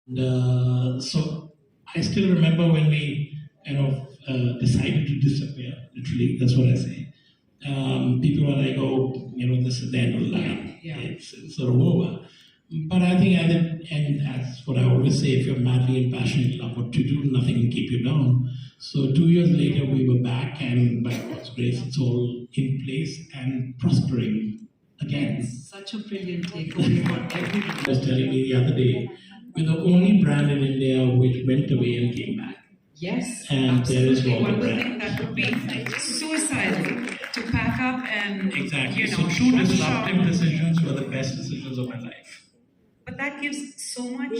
So I still remember when we decided to disappear. Literally, that's what I say. People were like, "Oh, this is the end of the line. Yeah. It's sort of over." But I think at the end, that's what I always say: if you're madly and passionate love what to do, nothing can keep you down. So 2 years later, we were back, and by God's grace, it's all in place and prospering again. Such a brilliant takeaway for everybody. Was telling me the other day, we're the only brand in India which went away and came back. Yes, And there is absolutely. Walker One would brand. think that would be suicidal to pack up and Exactly. So two shut disruptive shop. decisions were the best decisions of my life. But that gives so much,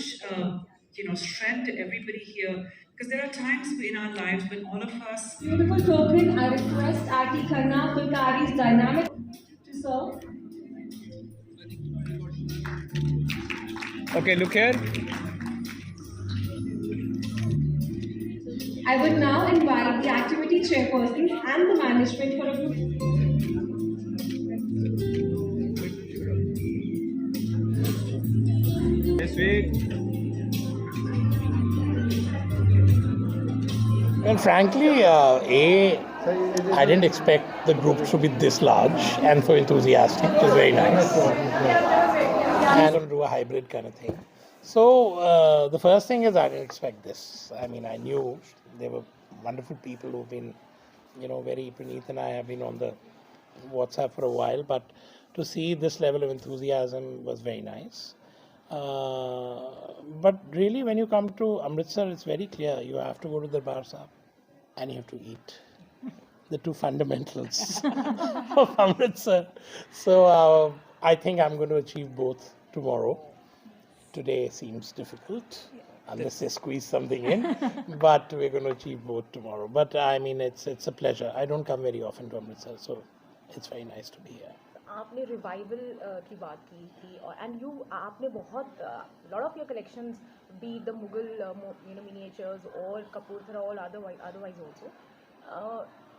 strength to everybody here. Because there are times in our lives when all of us. Beautiful token, I request Aarti Khanna, Fulkari's dynamic to serve. Okay, look here. I would now invite the activity chairperson and the management for a group. This week. Well, frankly, I didn't expect the group to be this large and so enthusiastic. It was very nice. And going to do a hybrid kind of thing. So the first thing is I didn't expect this. I mean, I knew there were wonderful people who've been, very Praneeth and I have been on the WhatsApp for a while, but to see this level of enthusiasm was very nice. But really, when you come to Amritsar, it's very clear. You have to go to the Darbar Sahib and you have to eat. The two fundamentals of Amritsar. So I think I'm going to achieve both tomorrow. Today seems difficult unless they squeeze something in, but we're going to achieve both tomorrow. But I mean, it's a pleasure. I don't come very often to Amritsar, so it's very nice to be here. आपने revival की बात की थी और and you आपने बहुत lot of your collections be the Mughal miniatures और कपूरथला और अदरवाइज आल्सो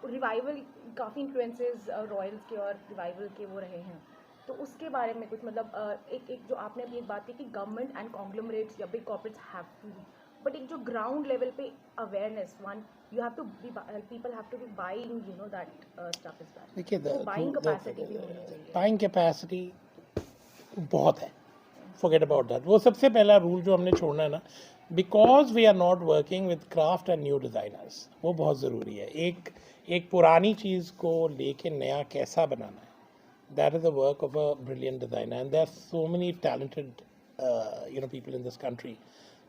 रिवाइवल काफ़ी इन्फ्लुएंसेस रॉयल्स के और रिवाइवल के वो रहे हैं तो उसके बारे में कुछ मतलब एक जो आपने अभी एक बात की कि गवर्नमेंट एंड कॉन्ग्लोमरेट्स या big corporates have to but एक जो ग्राउंड लेवल पे awareness one you have to be people have to be buying that stuff as well. देखिए buying capacity भी होनी चाहिए. बाइंग कैपेसिटी बहुत है. Forget about that. वो सबसे पहला रूल जो हमने छोड़ना है ना, because we are not working with craft and new designers, वो बहुत ज़रूरी है. एक पुरानी चीज़ को लेके नया कैसा बनाना है, that is the work of a brilliant designer, and there are so many talented people in this country.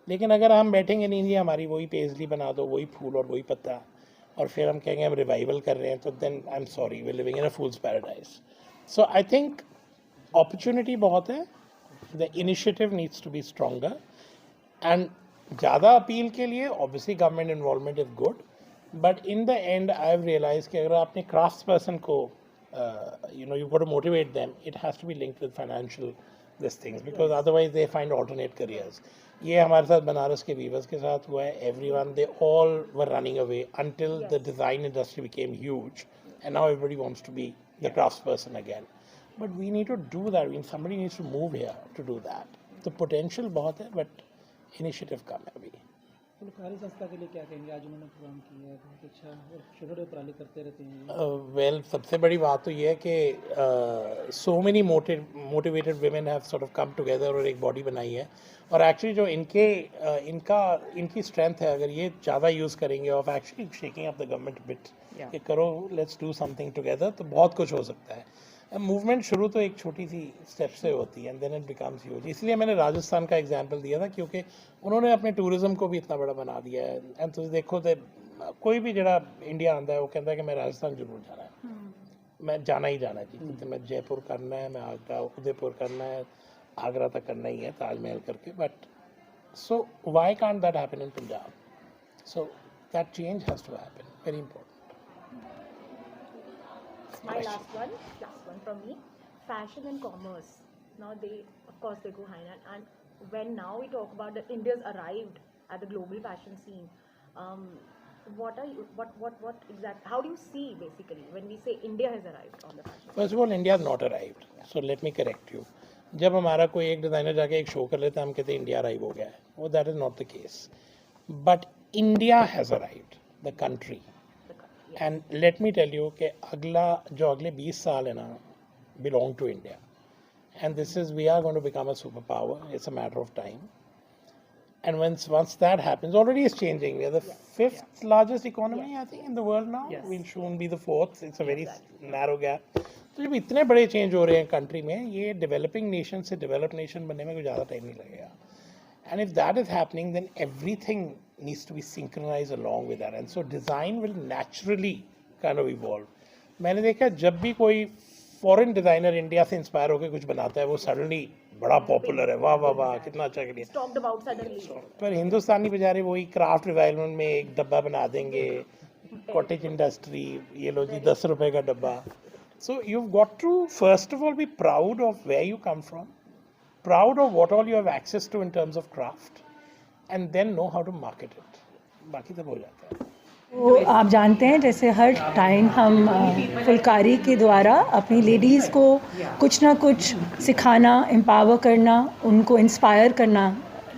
लेकिन अगर हम बैठेंगे नहीं हमारी वही पेजली बना दो, वही फूल और वही पत्ता, और फिर हम कहेंगे हम रिवाइवल कर रहे हैं, तो then I am sorry, we living in a fool's paradise. So I think opportunity बहुत है. The initiative needs to be stronger and ज़्यादा अपील के लिए obviously government involvement is good, but in the end I have realise कि अगर आपने crafts person को you got to motivate them, it has to be linked with financial this things, because otherwise they find alternate careers. ये हमारे साथ बनारस के viewers के साथ हुआ है. Everyone they all were running away until the design industry became huge, and now everybody wants to be the craftsperson again. But we need to do that. I mean, somebody needs to move here to do that. The potential बहुत है, but initiative कम है अभी. फुलकारी संस्था के लिए क्या कहेंगे? आज उन्होंने प्रोग्राम किया है, बहुत अच्छा, और छोटे उपराले करते रहते हैं. वेल सबसे बड़ी बात तो ये है कि so many motivated women have sort of come together और एक बॉडी बनाई है. और एक्चुअली जो इनकी स्ट्रेंथ है, अगर ये ज़्यादा यूज़ करेंगे of actually shaking up the government bit कि करो, लेट्स डू समथिंग टुगेदर, तो बहुत कुछ हो सकता है. मूवमेंट शुरू तो एक छोटी सी स्टेप से होती है and then it becomes huge. इसलिए मैंने राजस्थान का एग्जांपल दिया था, क्योंकि उन्होंने अपने टूरिज्म को भी इतना बड़ा बना दिया है. एंड तो देखो तो कोई भी जरा इंडिया आता है वो कहता है कि मैं राजस्थान जरूर जाना है, मैं जाना ही जाना है. तो मैं जयपुर करना है, मैं आगरा उदयपुर करना है, आगरा तक करना ही है ताजमहल करके. But so why can't that happen in Punjab? So that change has to happen. Very important. My last one from me, fashion and commerce. Now they, of course, they go hand in hand. And when now we talk about that India's arrived at the global fashion scene, what exactly? How do you see basically when we say India has arrived on the fashion? First of all, India has not arrived. So let me correct you. जब हमारा कोई एक designer जाके एक show कर लेता है हम कहते हैं इंडिया अराइव हो गया है, वो that is not the case, but India has arrived, the country. And let me tell you कि अगले 20 साल है ना, belong to India, and this is we are going to become a super power, it's a matter of time. And once that happens, already it's changing. We are the fifth largest economy, I think, in the world now. We'll soon be the fourth. It's a very narrow gap. तो जब इतने बड़े change हो रहे हैं country में, ये developing nation से डेवलप नेशन बनने में कोई ज़्यादा टाइम नहीं लगेगा. And if that is happening, then everything needs to be synchronized along with that. And so design will naturally kind of evolve. मैंने देखा जब भी कोई फॉरेन डिज़ाइनर इंडिया से इंस्पायर होकर कुछ बनाता है, वो सडनली बड़ा पॉपुलर है, वाह वाह वाह कितना अच्छा कर लिया. पर हिंदुस्तानी बेचारे वही क्राफ्ट रिवाइवल में एक डब्बा बना देंगे, कॉटेज इंडस्ट्री, ये लो जी 10 रुपए का डब्बा. So you got to first of all be proud of where you come from, proud of what all you have access to in terms of craft, and then know how to market it. बाकी सब हो जाता है. तो आप जानते हैं जैसे हर टाइम हम फुलकारी के द्वारा अपनी लेडीज़ को कुछ ना कुछ सिखाना, एम्पावर करना, उनको इंस्पायर करना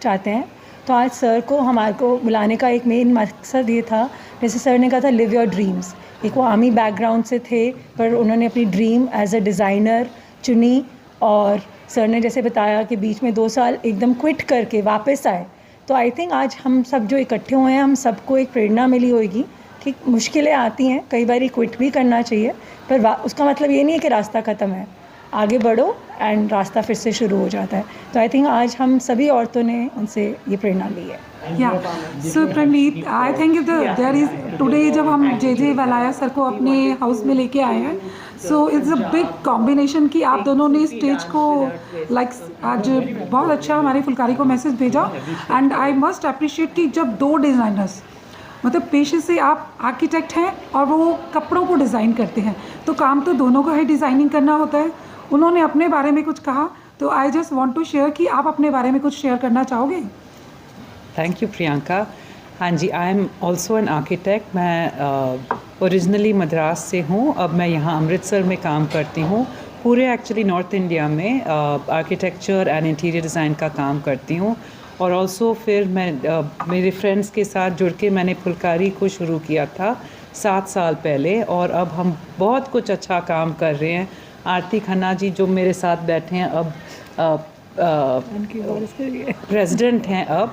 चाहते हैं. तो आज सर को हमारे को बुलाने का एक मेन मकसद ये था, जैसे सर ने कहा था लिव योर ड्रीम्स. एक वो आर्मी बैकग्राउंड से थे, पर उन्होंने अपनी ड्रीम एज अ डिज़ाइनर चुनी, और सर ने जैसे बताया कि बीच में 2 साल एकदम क्विट करके वापस आए. तो आई थिंक आज हम सब जो इकट्ठे हुए हैं, हम सबको एक प्रेरणा मिली होगी कि मुश्किलें आती हैं, कई बार क्विट भी करना चाहिए, पर उसका मतलब ये नहीं है कि रास्ता ख़त्म है. आगे बढ़ो एंड रास्ता फिर से शुरू हो जाता है. तो आई थिंक आज हम सभी औरतों ने उनसे ये प्रेरणा ली है. So Praneet, I think if there is today जब हम जे वलाया सर को अपने हाउस में लेके आए हैं, so it's a big combination कि आप दोनों ने स्टेज को आज बहुत अच्छा हमारे फुलकारी को मैसेज भेजा. एंड आई मस्ट अप्रिशिएट कि जब 2 डिज़ाइनर्स मतलब पेशे से आप आर्किटेक्ट हैं और वो कपड़ों को डिज़ाइन करते हैं, तो काम तो दोनों का ही डिज़ाइनिंग करना होता है. उन्होंने अपने बारे में कुछ कहा, तो I just want to share कि आप अपने बारे में कुछ शेयर करना चाहोगे. Thank you Priyanka. हाँ जी, I am also an architect. मैं ओरिजिनली मद्रास से हूँ, अब मैं यहाँ अमृतसर में काम करती हूँ. पूरे एक्चुअली नॉर्थ इंडिया में आर्किटेक्चर एंड इंटीरियर डिज़ाइन का काम करती हूँ. और ऑल्सो फिर मैं मेरे फ्रेंड्स के साथ जुड़ के मैंने फुलकारी को शुरू किया था 7 साल पहले, और अब हम बहुत कुछ अच्छा काम कर रहे हैं. आरती खन्ना जी जो मेरे साथ बैठे हैं, अब प्रेसिडेंट हैं अब,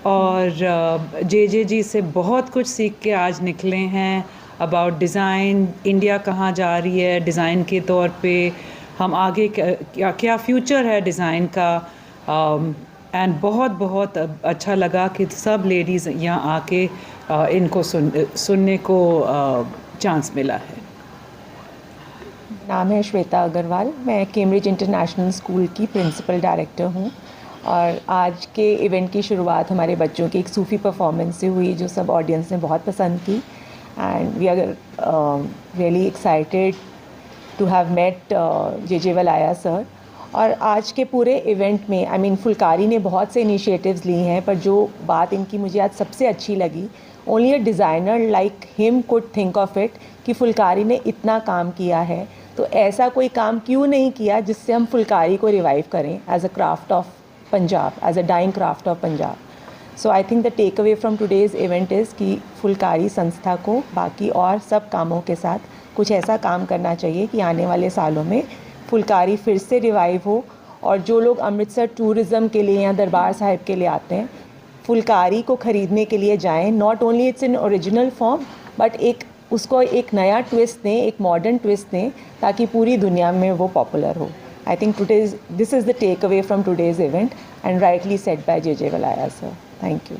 और जे जी से बहुत कुछ सीख के आज निकले हैं अबाउट डिज़ाइन. इंडिया कहाँ जा रही है डिज़ाइन के तौर पे, हम आगे क्या फ्यूचर है डिज़ाइन का. एंड बहुत अच्छा लगा कि सब लेडीज़ यहाँ आके इनको सुनने को चांस मिला है. नाम है श्वेता अग्रवाल, मैं कैम्ब्रिज इंटरनेशनल स्कूल की प्रिंसिपल डायरेक्टर हूँ. और आज के इवेंट की शुरुआत हमारे बच्चों की एक सूफ़ी परफॉर्मेंस से हुई, जो सब ऑडियंस ने बहुत पसंद की. And we are really excited to have met J Walaya sir. और आज के पूरे इवेंट में आई मीन फुलकारी ने बहुत से इनिशिएटिव्स ली हैं, पर जो बात इनकी मुझे आज सबसे अच्छी लगी, only a designer like him could think of it, कि फुलकारी ने इतना काम किया है, तो ऐसा कोई काम क्यों नहीं किया जिससे हम फुलकारी को रिवाइव करें as a craft of Punjab, as a dying craft of Punjab. So I think the takeaway from today's event is कि फुलकारी संस्था को बाकी और सब कामों के साथ कुछ ऐसा काम करना चाहिए कि आने वाले सालों में फुलकारी फिर से रिवाइव हो. और जो लोग अमृतसर टूरिज़म के लिए या दरबार साहिब के लिए आते हैं, फुलकारी को ख़रीदने के लिए जाएं. Not only it's in original form, but उसको एक नया ट्विस्ट दें, एक मॉडर्न ट्विस्ट दें, ताकि पूरी दुनिया में वो पॉपुलर हो. I think this is the takeaway from today's event, and rightly said by J Walaya sir. Thank you.